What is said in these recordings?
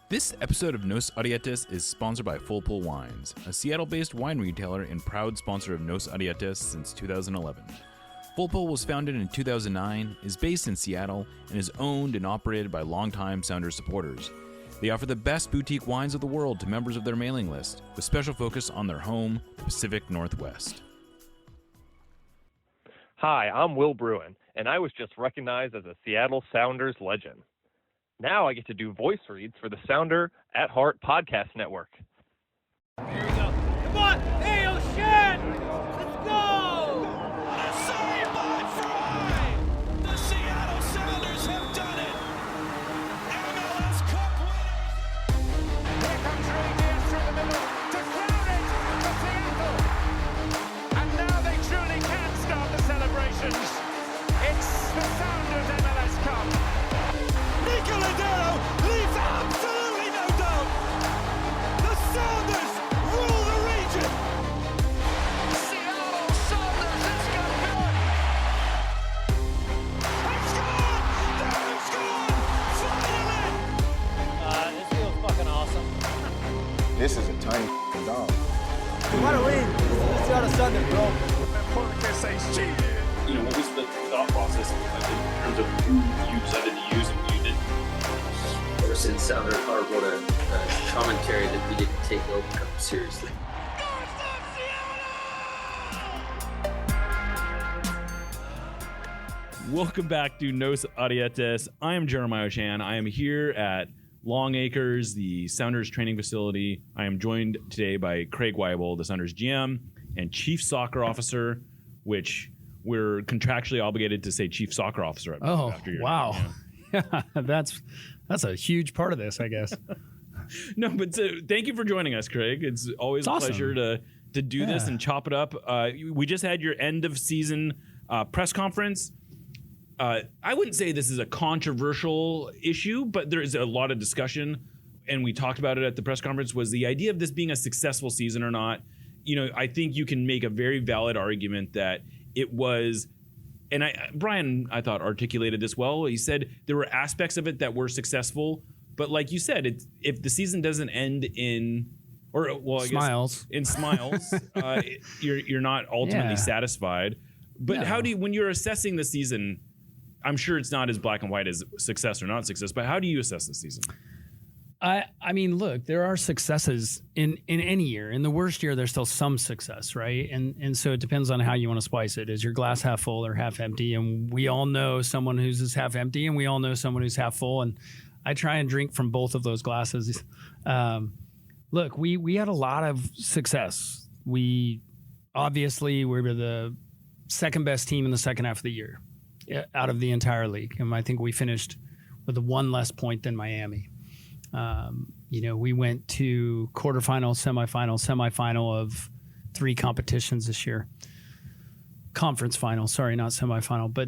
This episode of Nos Arietes is sponsored by Full Pull Wines, a Seattle-based wine retailer and proud sponsor of Nos Arietes since 2011. Full Pull was founded in 2009, is based in Seattle, and is owned and operated by longtime Sounders supporters. They offer the best boutique wines of the world to members of their mailing list, with special focus on their home, the Pacific Northwest. Hi, I'm Will Bruin, and I was just recognized as a Seattle Sounders legend. Now I get to do voice reads for the Sounder at Heart podcast network. Here we go. Come on! Hey, O'Shan! Let's go! A save by Fry! The Seattle Sounders have done it! MLS Cup winners! Here comes Rangers through the middle to crown it for Seattle! And now they truly can start the celebrations. It's the Sounders MLS Cup. Nicoladero leaves absolutely no doubt! The Sounders rule the region! Seattle Sounders is campeón! It's gone! It's gone! Finally! This feels fucking awesome. This is a tiny dog. We want to win. It's Seattle Sounders, bro. Porque se cheated. You know, what was the thought process in terms of who you decided to use and who you didn't? Ever since Sounder Hart wrote a commentary that we didn't take the Open Cup seriously. Welcome back to Nos Arietes. I am Jeremiah O'Shan. I am here at Long Acres, the Sounders training facility. I am joined today by Craig Waibel, the Sounders GM and Chief Soccer Officer, which we're contractually obligated to say Chief Soccer Officer. After your wow. name, Yeah, that's a huge part of this, I guess. No, but thank you for joining us, Craig. It's always a awesome. pleasure to do this and chop it up. We just had your end of season press conference. I wouldn't say this is a controversial issue, but there is a lot of discussion, and we talked about it at the press conference, was the idea of this being a successful season or not. You know, I think you can make a very valid argument that it was, and Brian, I thought, articulated this well. He said there were aspects of it that were successful, but like you said, if the season doesn't end in, or well, I Smiles. guess in smiles, you're not ultimately satisfied. But how do you, when you're assessing the season, I'm sure it's not as black and white as success or not success, but how do you assess the season? I mean, look, there are successes in any year. In the worst year, there's still some success, right? And so it depends on how you want to splice it. Is your glass half full or half empty? And we all know someone who's half empty, and we all know someone who's half full. And I try and drink from both of those glasses. Look, we had a lot of success. We obviously were the second best team in the second half of the year out of the entire league. And I think we finished with one less point than Miami. You know, we went to quarterfinal, semifinal of 3 competitions this year. Conference final, sorry, not semifinal. But,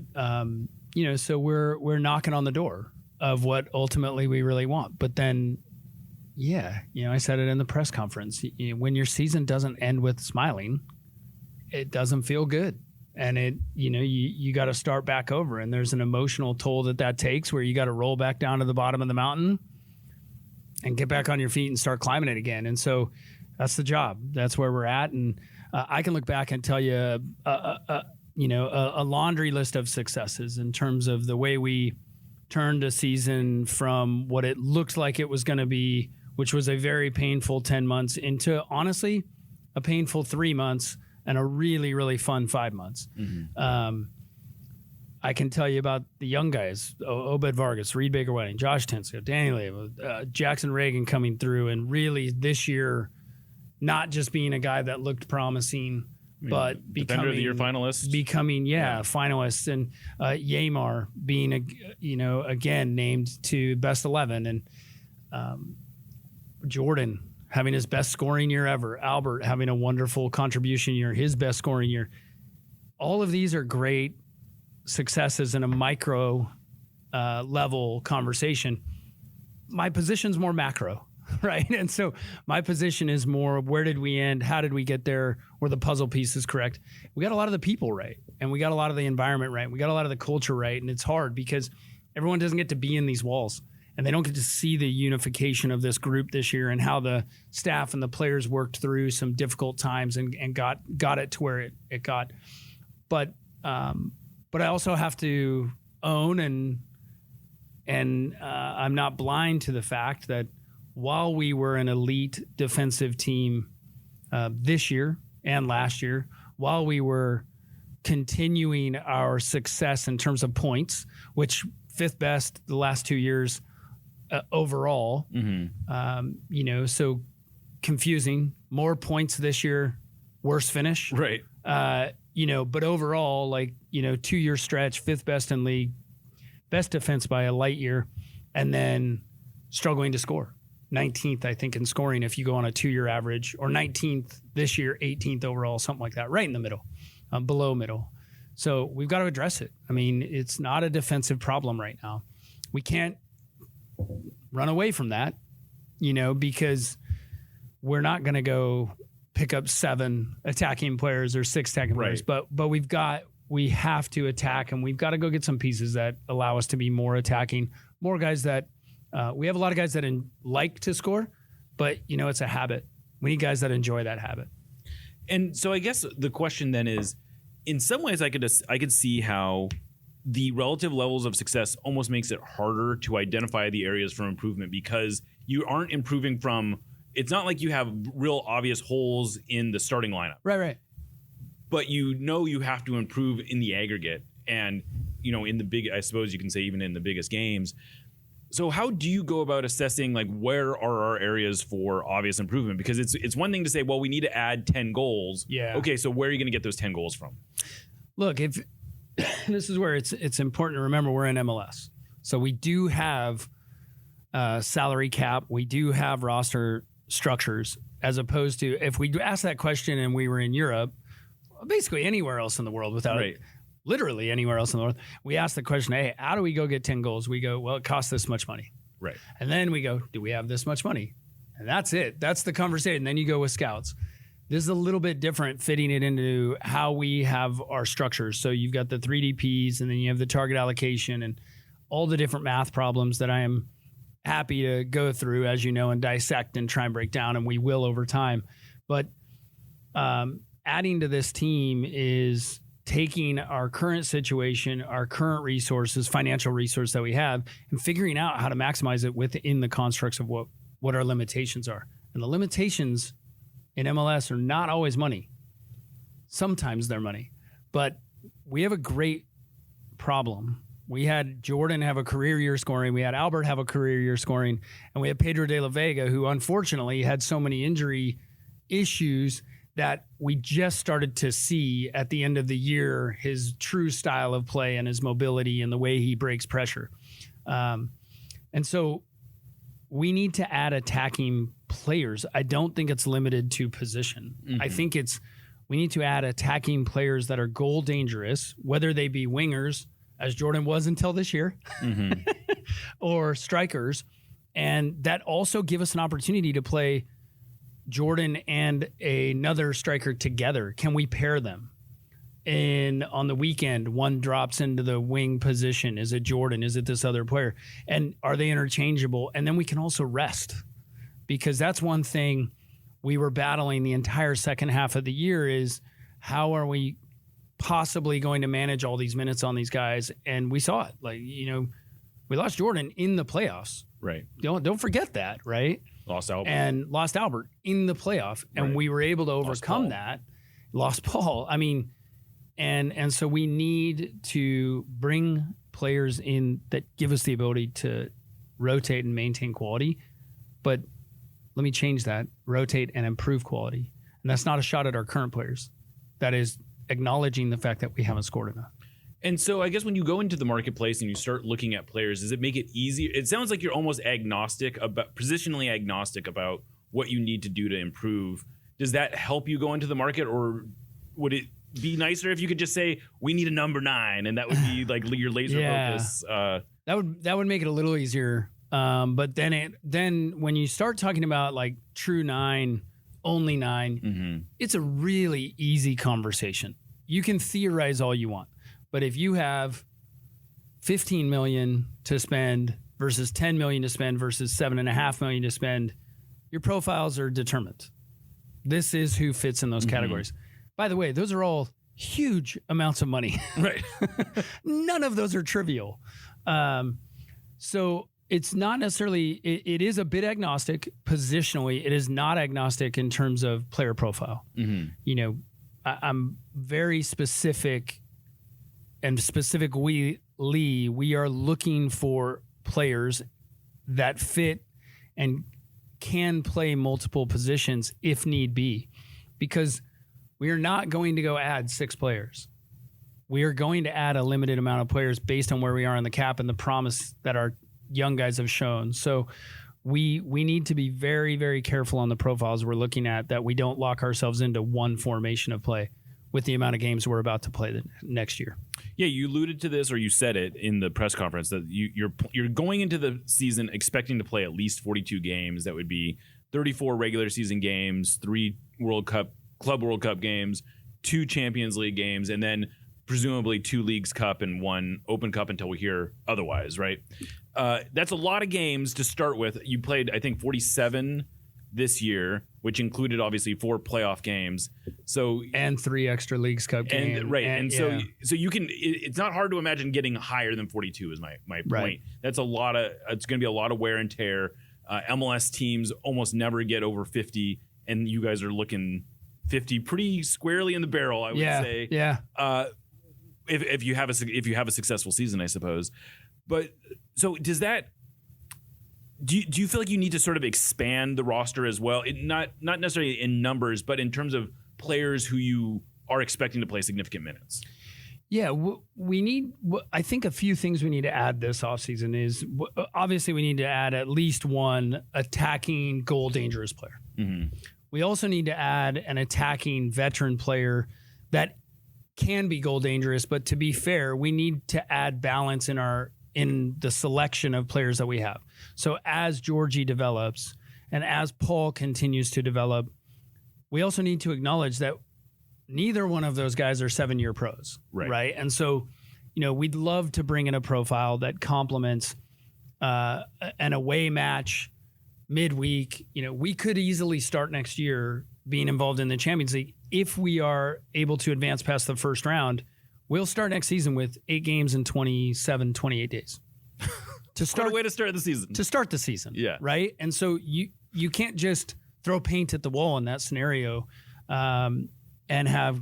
you know, so we're knocking on the door of what ultimately we really want. But then, yeah, you know, I said it in the press conference. When your season doesn't end with smiling, it doesn't feel good. And you got to start back over. And there's an emotional toll that takes where you got to roll back down to the bottom of the mountain and get back on your feet and start climbing it again. And so that's the job. That's where we're at. And I can look back and tell you, a laundry list of successes in terms of the way we turned a season from what it looked like it was going to be, which was a very painful 10 months, into honestly a painful 3 months and a really, really fun 5 months. Mm-hmm. I can tell you about the young guys, Obed Vargas, Reed Baker-Whiting, Josh Tinsko, Danny Leva, Jackson Reagan coming through, and really this year not just being a guy that looked promising, but becoming Defender of the Year finalist, finalists, and Yamar being again named to best 11, and Jordan having his best scoring year ever, Albert having a wonderful contribution year, his best scoring year. All of these are great successes in a micro level conversation. My position's more macro, right? And so my position is more, where did we end? How did we get there? Were the puzzle pieces correct? We got a lot of the people right, and we got a lot of the environment right. We got a lot of the culture right, and it's hard because everyone doesn't get to be in these walls. and they don't get to see the unification of this group this year and how the staff and the players worked through some difficult times and got it to where it got. But I also have to own and I'm not blind to the fact that while we were an elite defensive team this year and last year, while we were continuing our success in terms of points, which 5th best the last 2 years overall, so confusing. More points this year, worse finish. Right. But overall, 2-year stretch, 5th best in league, best defense by a light year, and then struggling to score. 19th, I think, in scoring if you go on a 2-year average, or 19th this year, 18th overall, something like that, right in the middle, below middle. So we've got to address it. I mean, it's not a defensive problem right now. We can't run away from that, because we're not going to go pick up 7 attacking players or 6 attacking players, but we have to attack, and we've got to go get some pieces that allow us to be more attacking, more guys that we have a lot of guys that like to score, but it's a habit. We need guys that enjoy that habit. And so I guess the question then is, in some ways I could see how the relative levels of success almost makes it harder to identify the areas for improvement, because you aren't improving from, it's not like you have real obvious holes in the starting lineup. Right. But you have to improve in the aggregate, and in the big, I suppose you can say even in the biggest games. So how do you go about assessing where are our areas for obvious improvement? Because it's one thing to say, well, we need to add 10 goals. Yeah. Okay, so where are you going to get those 10 goals from? Look, if this is where it's important to remember we're in MLS. So we do have salary cap. We do have roster structures, as opposed to if we asked that question and we were in Europe, basically anywhere else in the world without it. Literally anywhere else in the world, we ask the question, hey, how do we go get 10 goals? We go, well, it costs this much money. Right. And then we go, do we have this much money? And that's it. That's the conversation. And then you go with scouts. This is a little bit different, fitting it into how we have our structures. So you've got the 3DPs, and then you have the target allocation and all the different math problems that I am happy to go through, as you know, and dissect and try and break down, and we will over time. But adding to this team is taking our current situation, our current resources, financial resource that we have, and figuring out how to maximize it within the constructs of what our limitations are. And the limitations in MLS are not always money. Sometimes they're money. But we have a great problem. We had Jordan have a career year scoring. We had Albert have a career year scoring. And we had Pedro de la Vega, who unfortunately had so many injury issues that we just started to see at the end of the year his true style of play and his mobility and the way he breaks pressure. And so we need to add attacking players. I don't think it's limited to position. I think we need to add attacking players that are goal dangerous, whether they be wingers, as Jordan was until this year, or strikers, and that also give us an opportunity to play Jordan and another striker together. Can we pair them? And on the weekend, one drops into the wing position. Is it Jordan? Is it this other player? And are they interchangeable? And then we can also rest, because that's one thing we were battling the entire second half of the year is how are we possibly going to manage all these minutes on these guys? And we saw it. We lost Jordan in the playoffs. Right. Don't forget that, right? Lost Albert in the playoff, and we were able to overcome that. Lost Paul. I mean, and so we need to bring players in that give us the ability to rotate and maintain quality. But let me change that: rotate and improve quality. And that's not a shot at our current players. That is acknowledging the fact that we haven't scored enough. And so I guess when you go into the marketplace and you start looking at players, does it make it easier? It sounds like you're almost positionally agnostic about what you need to do to improve. Does that help you go into the market, or would it be nicer if you could just say, we need a number 9, and that would be your laser focus? That would make it a little easier. But then when you start talking about true 9, only 9, it's a really easy conversation. You can theorize all you want. But if you have $15 million to spend versus 10 million to spend versus 7.5 million to spend, your profiles are determined. This is who fits in those categories. By the way, those are all huge amounts of money. Right. None of those are trivial. So it's not necessarily, it is a bit agnostic positionally. It is not agnostic in terms of player profile. You know, I'm very specific and specifically, we are looking for players that fit and can play multiple positions if need be, because we are not going to go add 6 players. We are going to add a limited amount of players based on where we are in the cap and the promise that our young guys have shown. So we need to be very, very careful on the profiles we're looking at, that we don't lock ourselves into one formation of play with the amount of games we're about to play the next year. Yeah, you alluded to this, or you said it in the press conference, that you're going into the season expecting to play at least 42 games. That would be 34 regular season games, 3 Club World Cup games, 2 Champions League games, and then presumably 2 Leagues Cup and 1 Open Cup until we hear otherwise, right? That's a lot of games to start with. You played, I think, 47 this year, which included obviously 4 playoff games. So and 3 extra Leagues Cup games. Right. And so you can, it's not hard to imagine getting higher than 42 is my point. Right. That's it's going to be a lot of wear and tear. MLS teams almost never get over 50, and you guys are looking 50 pretty squarely in the barrel, I would say. Yeah. If you have a successful season, I suppose. But so does that, do you feel like you need to sort of expand the roster as well? Not necessarily in numbers, but in terms of players who you are expecting to play significant minutes? Yeah, we need, I think a few things we need to add this offseason is, obviously we need to add at least one attacking goal dangerous player. We also need to add an attacking veteran player that can be goal dangerous, but to be fair, we need to add balance in the selection of players that we have. So as Georgie develops and as Paul continues to develop, we also need to acknowledge that neither one of those guys are 7-year pros, right? And so, you know, we'd love to bring in a profile that complements an away match midweek. You know, we could easily start next year being involved in the Champions League. If we are able to advance past the first round, we'll start next season with 8 games in 28 days. What a way to start the season. To start the season, right? And so you can't just throw paint at the wall in that scenario and have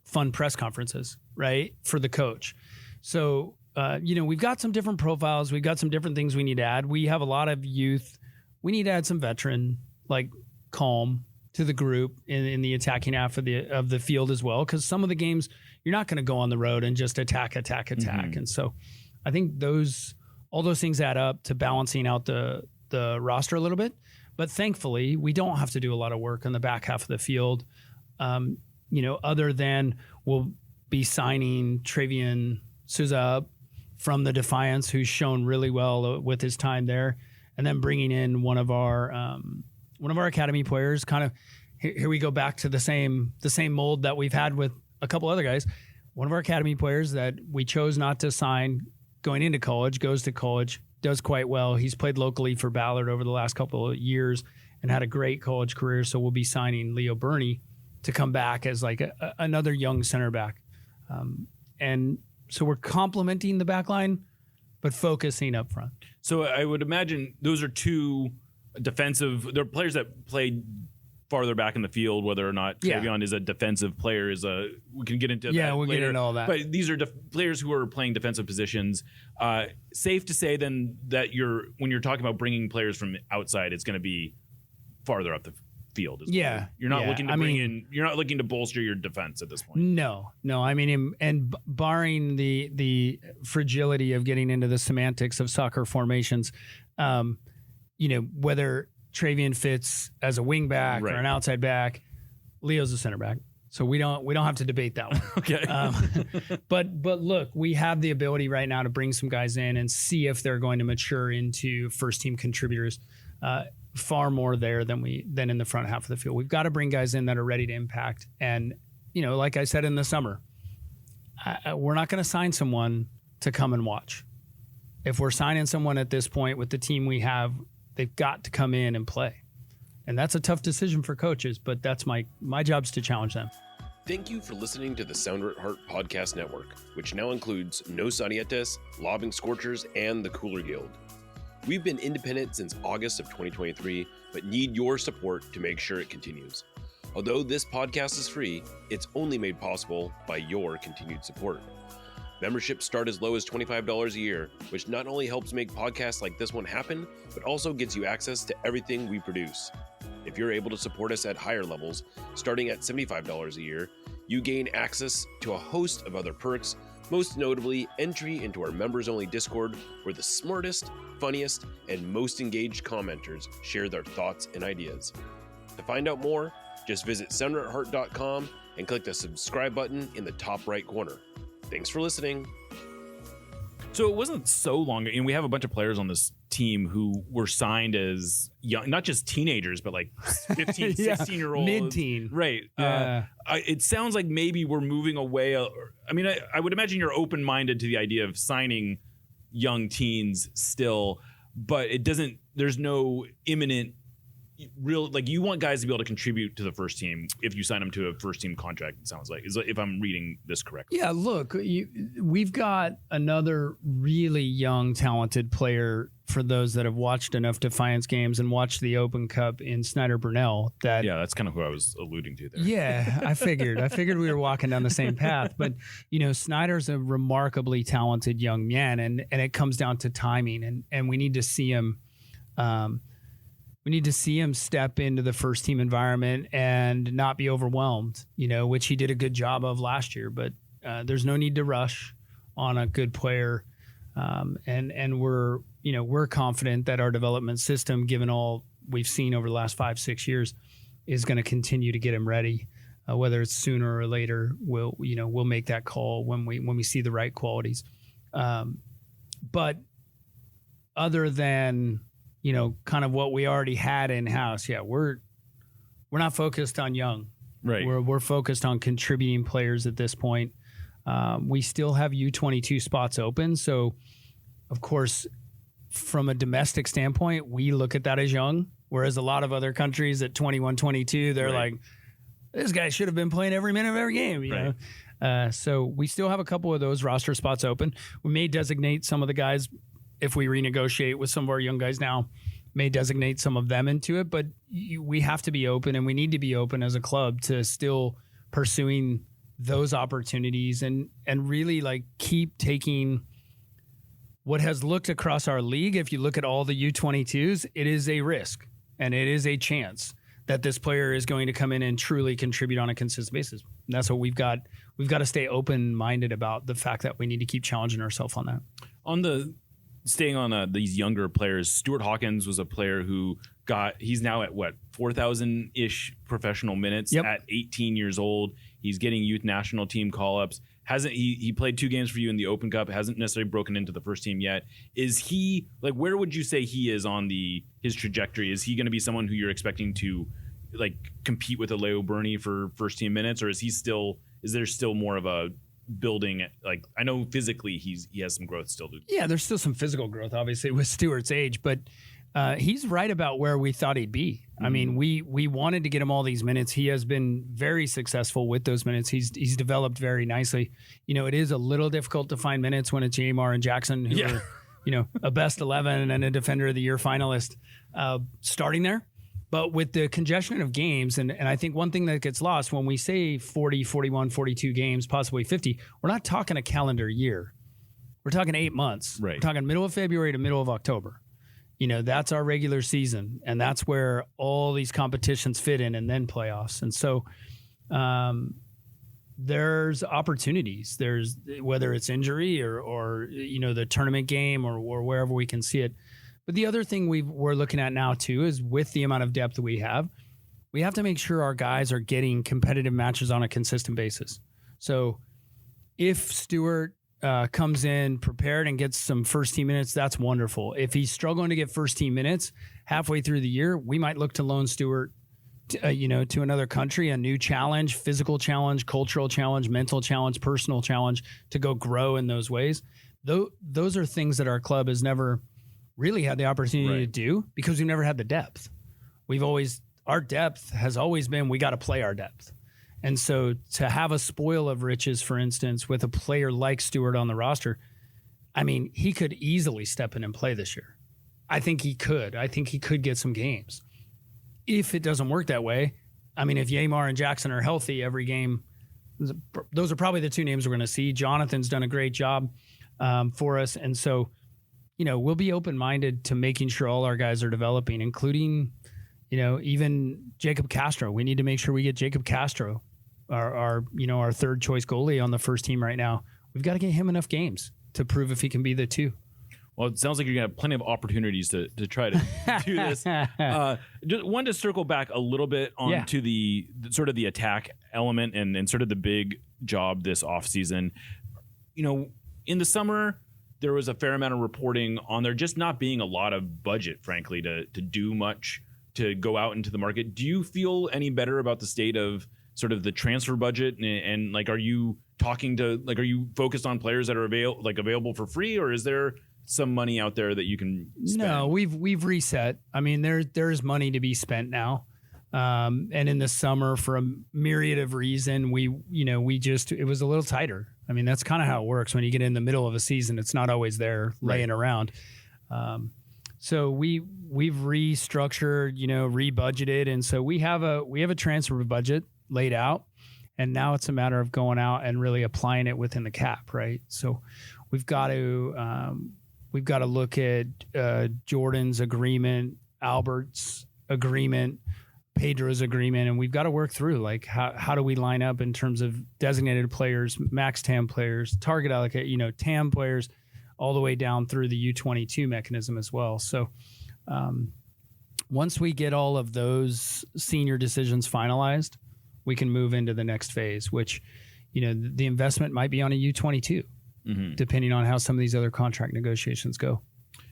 fun press conferences, right, for the coach. So, you know, we've got some different profiles. We've got some different things we need to add. We have a lot of youth. We need to add some veteran, like calm, to the group in the attacking half of the field as well, because some of the games you're not going to go on the road and just attack. And so I think all those things add up to balancing out the roster a little bit. But thankfully, we don't have to do a lot of work on the back half of the field, you know, other than we'll be signing Travian Souza from the Defiance, who's shown really well with his time there, and then bringing in one of our academy players. Kind of here we go back to the same mold that we've had with a couple other guys. One of our academy players that we chose not to sign going into college, goes to college, does quite well. He's played locally for Ballard over the last couple of years and had a great college career. So we'll be signing Leo Burney to come back as like another young center back. And so we're complementing the back line, but focusing up front. So I would imagine those are 2 defensive, they're players that played farther back in the field. Whether or not Travion is a defensive player we can get into that we'll later. Get into all that. But these are players who are playing defensive positions. Safe to say then that when you're talking about bringing players from outside, it's going to be farther up the field as well. You're not looking to you're not looking to bolster your defense at this point. No. I mean, and barring the fragility of getting into the semantics of soccer formations, you know, whether Travian fits as a wing back or an outside back, Leo's a center back. So we don't have to debate that one. Okay. But look, we have the ability right now to bring some guys in and see if they're going to mature into first team contributors. Far more there than in the front half of the field. We've got to bring guys in that are ready to impact. And, you know, like I said in the summer, we're not going to sign someone to come and watch. if we're signing someone at this point with the team we have, they've got to come in and play. And that's a tough decision for coaches, but that's my job's to challenge them. Thank you for listening to the Sounder at Heart Podcast Network, which now includes No Sarietes, Lobbing Scorchers, and the Cooler Guild. We've been independent since August of 2023, but need your support to make sure it continues. Although this podcast is free, it's only made possible by your continued support. Memberships start as low as $25 a year, which not only helps make podcasts like this one happen, but also gets you access to everything we produce. If you're able to support us at higher levels, starting at $75 a year, you gain access to a host of other perks, most notably entry into our members-only Discord, where the smartest, funniest, and most engaged commenters share their thoughts and ideas. To find out more, just visit sounderatheart.com and click the subscribe button in the top right corner. Thanks for listening. So it wasn't so long, and we have a bunch of players on this team who were signed as young, not just teenagers, but like 15, 16-year-olds. Mid-teen. Right. Yeah. It sounds like maybe we're moving away. I mean, I would imagine you're open-minded to the idea of signing young teens still, but there's no imminent real, like, you want guys to be able to contribute to the first team if you sign them to a first team contract, it sounds like, if I'm reading this correctly. Yeah, look, we've got another really young, talented player for those that have watched enough Defiance games and watched the Open Cup in Snyder Burnell. That's kind of who I was alluding to there. Yeah, I figured we were walking down the same path. But, Snyder's a remarkably talented young man, and it comes down to timing, and we need to see him. We need to see him step into the first team environment and not be overwhelmed, which he did a good job of last year. But there's no need to rush on a good player. And we're confident that our development system, given all we've seen over the last 5-6 years, is going to continue to get him ready. Whether it's sooner or later, we'll make that call when we see the right qualities. But other than kind of what we already had in house. Yeah, we're not focused on young. Right. We're focused on contributing players at this point. We still have U22 spots open, so of course, from a domestic standpoint, we look at that as young. Whereas a lot of other countries at 21, 22, they're like, this guy should have been playing every minute of every game. You know? So we still have a couple of those roster spots open. We may designate some of the guys. If we renegotiate with some of our young guys now, may designate some of them into it, but we have to be open, and we need to be open as a club to still pursuing those opportunities and really keep taking what has looked across our league. If you look at all the U22s, it is a risk and it is a chance that this player is going to come in and truly contribute on a consistent basis. And that's what we've got. We've got to stay open-minded about the fact that we need to keep challenging ourselves on that. Staying on these younger players, Stuart Hawkins was a player who he's now at 4,000-ish professional minutes at 18 years old. He's getting youth national team call-ups. He played 2 games for you in the Open Cup, hasn't necessarily broken into the first team yet. Is he, where would you say he is on his trajectory? Is he going to be someone who you're expecting to compete with a Leo Burney for first team minutes, or is there still more of a building? I know physically he has some growth still to do. Yeah, there's still some physical growth obviously with Stewart's age, but he's right about where we thought he'd be. I mean, we wanted to get him all these minutes. He has been very successful with those minutes. He's developed very nicely. It is a little difficult to find minutes when it's Jamar and Jackson, who are a best 11 and a Defender of the Year finalist starting there. But with the congestion of games, and I think one thing that gets lost when we say 40, 41, 42 games, possibly 50, we're not talking a calendar year. We're talking 8 months. Right. We're talking middle of February to middle of October. That's our regular season, and that's where all these competitions fit in, and then playoffs. And so there's opportunities. There's, whether it's injury or the tournament game or wherever we can see it. But the other thing we're looking at now, too, is with the amount of depth that we have to make sure our guys are getting competitive matches on a consistent basis. So if Stewart comes in prepared and gets some first team minutes, that's wonderful. If he's struggling to get first team minutes halfway through the year, we might look to loan Stewart to another country, a new challenge, physical challenge, cultural challenge, mental challenge, personal challenge, to go grow in those ways. those are things that our club has never really had the opportunity to do because we've never had the depth. Our depth has always been, we got to play our depth. And so to have a spoil of riches, for instance, with a player like Stewart on the roster, I mean, he could easily step in and play this year. I think he could. I think he could get some games. If it doesn't work that way, I mean, if Yamar and Jackson are healthy every game, those are probably the two names we're going to see. Jonathan's done a great job for us. And so, we'll be open-minded to making sure all our guys are developing, including, even Jacob Castro. We need to make sure we get Jacob Castro, our third choice goalie on the first team right now. We've got to get him enough games to prove if he can be the two. Well, it sounds like you're going to have plenty of opportunities to try to do this. Just wanted to circle back a little bit onto the sort of the attack element and sort of the big job this offseason. In the summer, there was a fair amount of reporting on there just not being a lot of budget, frankly, to do much, to go out into the market. Do you feel any better about the state of sort of the transfer budget? And like, are you talking to, like, are you focused on players that are available for free, or is there some money out there that you can spend? No, we've reset. I mean, there's money to be spent now. And in the summer, for a myriad of reasons, it was a little tighter. I mean, that's kind of how it works. When you get in the middle of a season, it's not always there laying around. So we've restructured, rebudgeted. And so we have a transfer budget laid out, and now it's a matter of going out and really applying it within the cap. Right. So we've got to look at Jordan's agreement, Albert's agreement, Pedro's agreement, and we've got to work through, like, how do we line up in terms of designated players, max TAM players, target allocate, TAM players, all the way down through the U22 mechanism as well. So once we get all of those senior decisions finalized, we can move into the next phase, which, the investment might be on a U22. Mm-hmm. Depending on how some of these other contract negotiations go.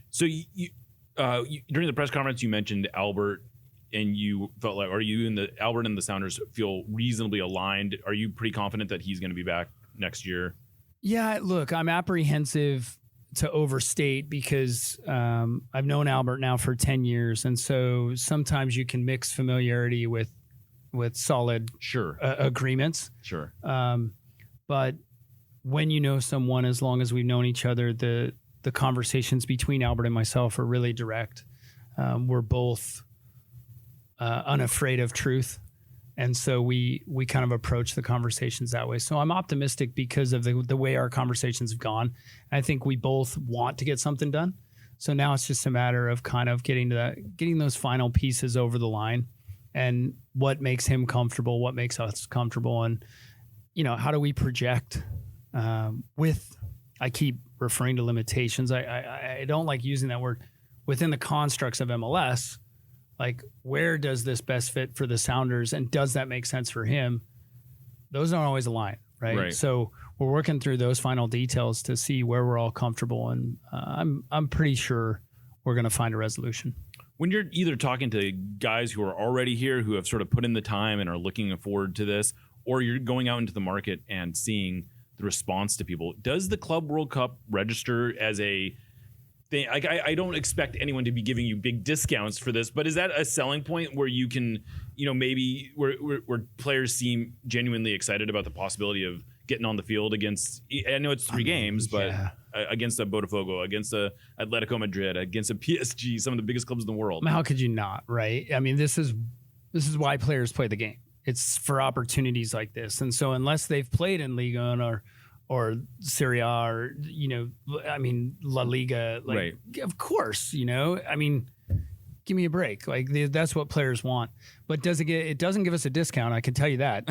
So you during the press conference, you mentioned Albert, and you felt like, Albert and the Sounders feel reasonably aligned? Are you pretty confident that he's going to be back next year? Yeah, look, I'm apprehensive to overstate because I've known Albert now for 10 years. And so sometimes you can mix familiarity with solid agreements. Sure. But when you know someone, as long as we've known each other, the conversations between Albert and myself are really direct. We're both unafraid of truth. And so we kind of approach the conversations that way. So I'm optimistic because of the way our conversations have gone. I think we both want to get something done. So now it's just a matter of kind of getting those final pieces over the line, and what makes him comfortable, what makes us comfortable, and how do we project I keep referring to limitations. I don't like using that word within the constructs of MLS. Like, where does this best fit for the Sounders, and does that make sense for him? Those aren't always aligned, right? So we're working through those final details to see where we're all comfortable, and I'm pretty sure we're going to find a resolution. When you're either talking to guys who are already here, who have sort of put in the time and are looking forward to this, or you're going out into the market and seeing the response to people, does the Club World Cup register as a thing? I don't expect anyone to be giving you big discounts for this, but is that a selling point where you can, maybe where players seem genuinely excited about the possibility of getting on the field against, I know it's 3 games, but against a Botafogo, against a Atletico Madrid, against a PSG, some of the biggest clubs in the world? How could you not, right? I mean, this is why players play the game. It's for opportunities like this. And so unless they've played in Liga or Serie A or, La Liga, of course, give me a break. Like, that's what players want. But it doesn't give us a discount. I can tell you that.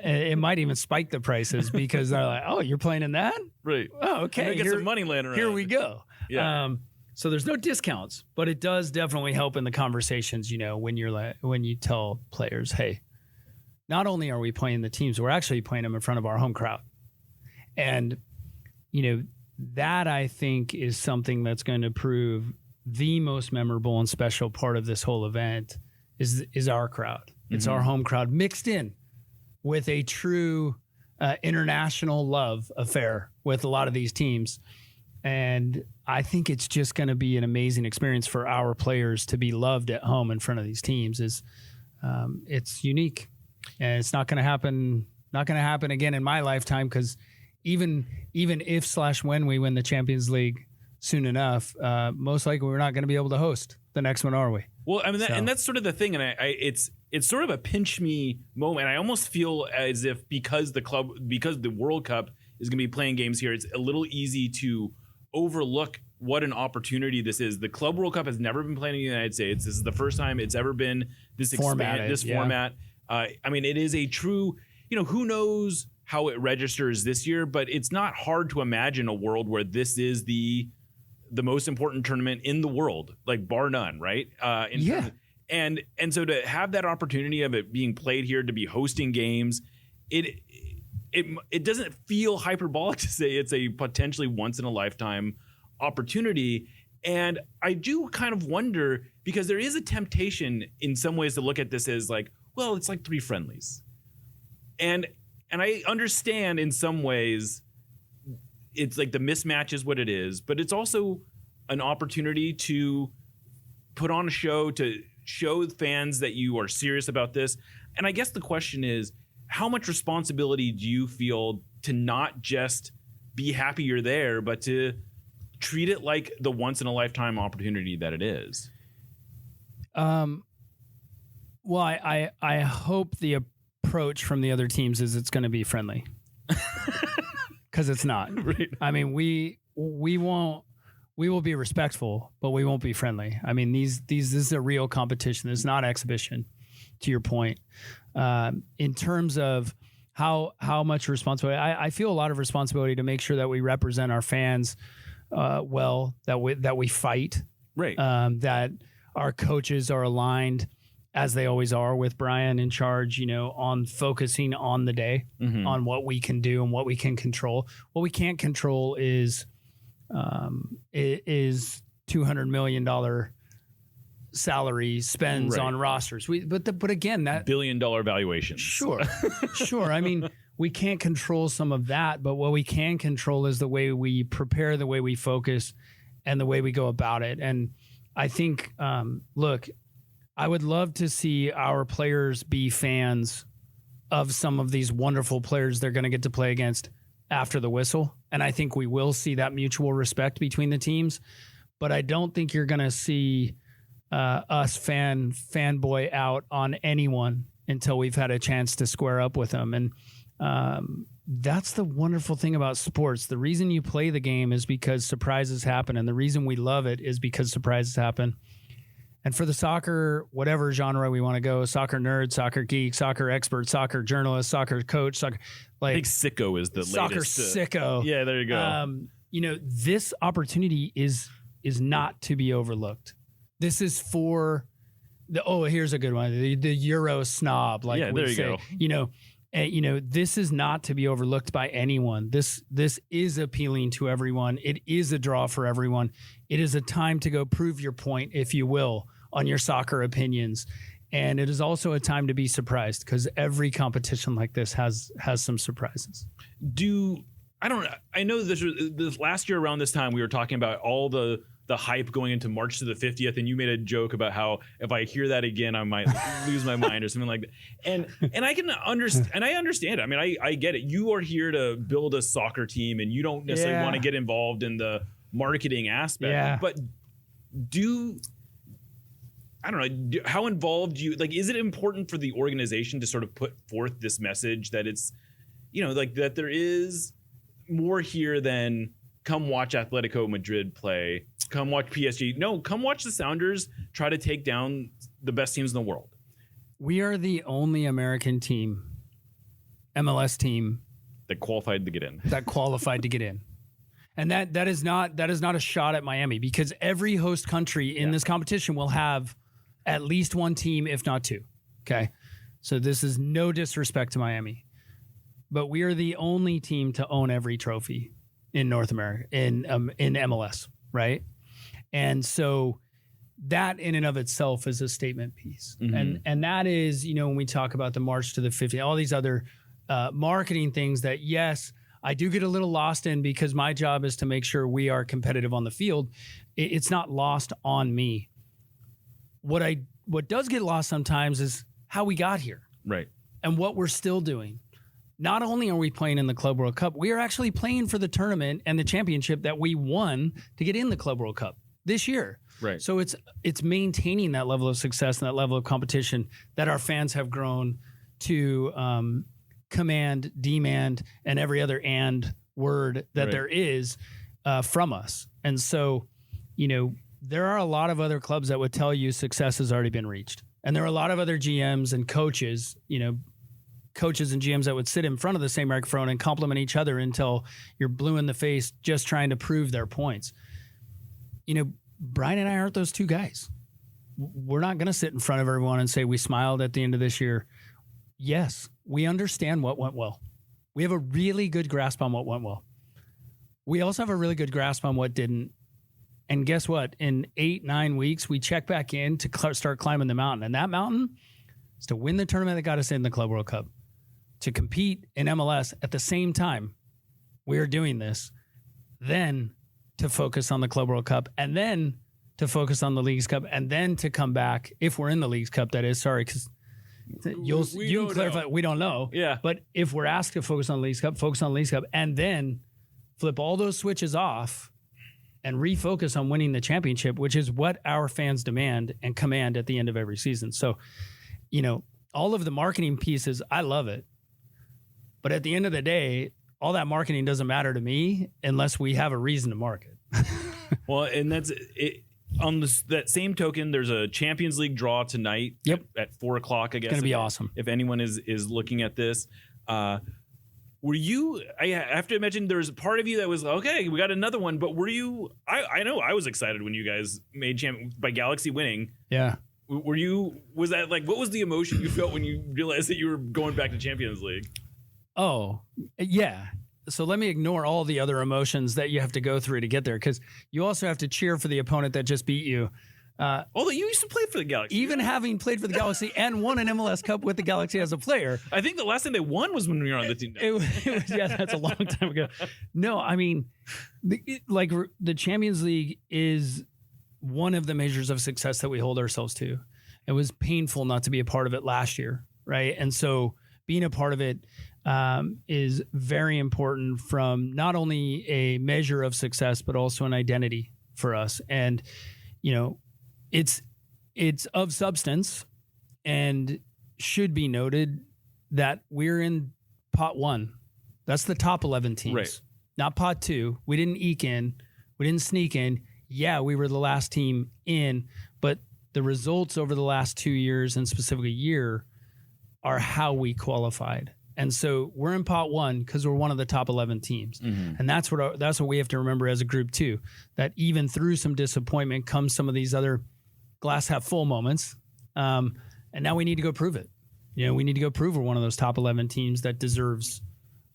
It might even spike the prices because they're like, oh, you're playing in that? Right. Oh, okay. Get some money laying around. Here we go. Yeah. So there's no discounts, but it does definitely help in the conversations, when you tell players, hey, not only are we playing the teams, we're actually playing them in front of our home crowd. And, that I think is something that's going to prove the most memorable and special part of this whole event is our crowd. It's our home crowd mixed in with a true international love affair with a lot of these teams. And I think it's just going to be an amazing experience for our players to be loved at home in front of these teams. It's unique, and it's not going to happen. Not going to happen again in my lifetime, because even if/when we win the Champions League soon enough, most likely we're not going to be able to host the next one, are we? Well, I mean, and that's sort of the thing, and it's sort of a pinch me moment. I almost feel as if because the World Cup is going to be playing games here, it's a little easy to overlook what an opportunity this is. The Club World Cup has never been played in the United States. This is the first time it's ever been this format. I mean, it is a true, who knows how it registers this year, but it's not hard to imagine a world where this is the most important tournament in the world, like bar none, right? And so to have that opportunity of it being played here, to be hosting games, it doesn't feel hyperbolic to say it's a potentially once in a lifetime opportunity. And I do kind of wonder, because there is a temptation in some ways to look at this as like, well, it's like 3 friendlies. And I understand in some ways it's like the mismatch is what it is, but it's also an opportunity to put on a show, to show fans that you are serious about this. And I guess the question is, how much responsibility do you feel to not just be happy you're there, but to treat it like the once in a lifetime opportunity that it is? Well, I hope the approach from the other teams is it's going to be friendly, because it's not. Right. I mean, we will be respectful, but we won't be friendly. I mean, this is a real competition. It's not exhibition, to your point. In terms of how much responsibility, I feel a lot of responsibility to make sure that we represent our fans well, that we fight, right? That our coaches are aligned, as they always are, with Brian in charge, on focusing on the day, on what we can do and what we can control. What we can't control is $200 million salary spends on rosters. But again, that $1 billion valuations. Sure. I mean, we can't control some of that, but what we can control is the way we prepare, the way we focus, and the way we go about it. And I think, look, I would love to see our players be fans of some of these wonderful players they're going to get to play against after the whistle. And I think we will see that mutual respect between the teams. But I don't think you're going to see us fanboy out on anyone until we've had a chance to square up with them. And that's the wonderful thing about sports. The reason you play the game is because surprises happen. And the reason we love it is because surprises happen. And for the soccer, whatever genre we want to go, soccer nerd, soccer geek, soccer expert, soccer journalist, soccer coach, soccer, like, I think sicko is the soccer latest. Sicko. Yeah, there you go. This opportunity is not to be overlooked. This is for here's a good one. The Euro snob, like yeah, we there you say. Go. This is not to be overlooked by anyone. This is appealing to everyone. It is a draw for everyone. It is a time to go prove your point, if you will, on your soccer opinions. And it is also a time to be surprised, because every competition like this has some surprises. I know this last year around this time we were talking about all the hype going into March to the 50th, and you made a joke about how if I hear that again, I might lose my mind or something like that. And I can understand, and I understand it. I mean, I get it. You are here to build a soccer team, and you don't necessarily want to get involved in the marketing aspect. Yeah. But I don't know, how involved is it important for the organization to sort of put forth this message that it's, that there is more here than come watch Atletico Madrid play, come watch PSG. No, come watch the Sounders try to take down the best teams in the world. We are the only American team, MLS team, that qualified to get in. And that is not a shot at Miami, because every host country in this competition will have at least one team, if not two. Okay. So this is no disrespect to Miami, but we are the only team to own every trophy in North America, in MLS. Right. And so that in and of itself is a statement piece. Mm-hmm. And that is, when we talk about the March to the 50th, all these other marketing things that, yes, I do get a little lost in because my job is to make sure we are competitive on the field. It's not lost on me. What does get lost sometimes is how we got here. Right. And what we're still doing. Not only are we playing in the Club World Cup, we are actually playing for the tournament and the championship that we won to get in the Club World Cup this year. Right. So it's maintaining that level of success and that level of competition that our fans have grown to command, demand, and every other and word that there is from us. And so, there are a lot of other clubs that would tell you success has already been reached. And there are a lot of other GMs and coaches, coaches and GMs that would sit in front of the same microphone and compliment each other until you're blue in the face just trying to prove their points. Brian and I aren't those two guys. We're not going to sit in front of everyone and say we smiled at the end of this year. Yes, we understand what went well. We have a really good grasp on what went well. We also have a really good grasp on what didn't. And guess what? In 8-9 weeks, we check back in to start climbing the mountain. And that mountain is to win the tournament that got us in the Club World Cup, to compete in MLS at the same time we are doing this, then to focus on the Club World Cup, and then to focus on the Leagues Cup, and then to come back, if we're in the Leagues Cup, that is, sorry, because you can clarify, we don't know. Yeah. But if we're asked to focus on the Leagues Cup, focus on the Leagues Cup, and then flip all those switches off and refocus on winning the championship, which is what our fans demand and command at the end of every season. So, all of the marketing pieces, I love it. But at the end of the day, all that marketing doesn't matter to me unless we have a reason to market. Well, and that's it. On that same token, there's a Champions League draw tonight. Yep. At 4:00, I guess. It's going to be awesome. If anyone is looking at this. Were you, I have to imagine there's a part of you that was, okay, we got another one, but were you, I know I was excited when you guys made by Galaxy winning. Yeah. Was that like, what was the emotion you felt when you realized that you were going back to Champions League? Oh, yeah. So let me ignore all the other emotions that you have to go through to get there, because you also have to cheer for the opponent that just beat you. Although you used to play for the Galaxy. Even having played for the Galaxy and won an MLS Cup with the Galaxy as a player. I think the last time they won was when we were on the team. Yeah, that's a long time ago. No, I mean, the Champions League is one of the measures of success that we hold ourselves to. It was painful not to be a part of it last year, right? And so being a part of it is very important from not only a measure of success, but also an identity for us. And, it's of substance, and should be noted that we're in pot 1. That's the top 11 teams, right? Not pot 2. We didn't eke in. We didn't sneak in. Yeah, we were the last team in, but the results over the last 2 years, and specifically year, are how we qualified. And so we're in pot 1 because we're one of the top 11 teams. Mm-hmm. And that's what we have to remember as a group too, that even through some disappointment comes some of these other glass half full moments. And now we need to go prove it. We need to go prove we're one of those top 11 teams that deserves,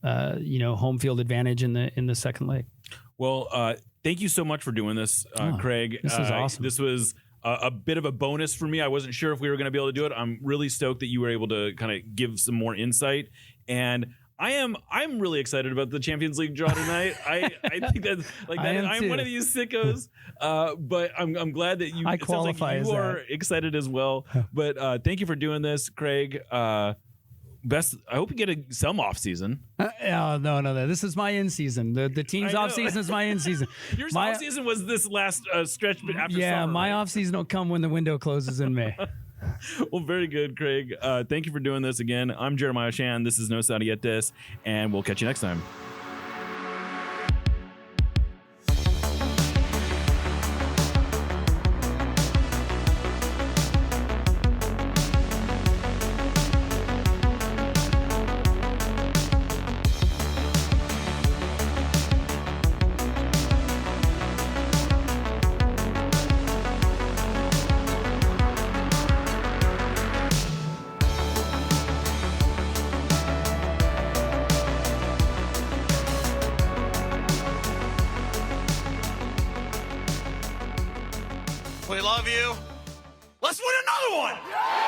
home field advantage in the second leg. Well, thank you so much for doing this, Craig. This is awesome. This was a bit of a bonus for me. I wasn't sure if we were going to be able to do it. I'm really stoked that you were able to kind of give some more insight, and I'm really excited about the Champions League draw tonight. I think that's like that. I'm one of these sickos, but I'm glad that you. I it sounds qualify like you as are that. excited as well. But thank you for doing this, Craig. Best. I hope you get some off season. No. This is my in season. The team's off season is my in season. Your off season was this last stretch after yeah, summer, my right? off season will come when the window closes in May. Well, very good, Craig. Thank you for doing this again. I'm Jeremiah Shan. This is No Sadietes, and we'll catch you next time. We love you. Let's win another one!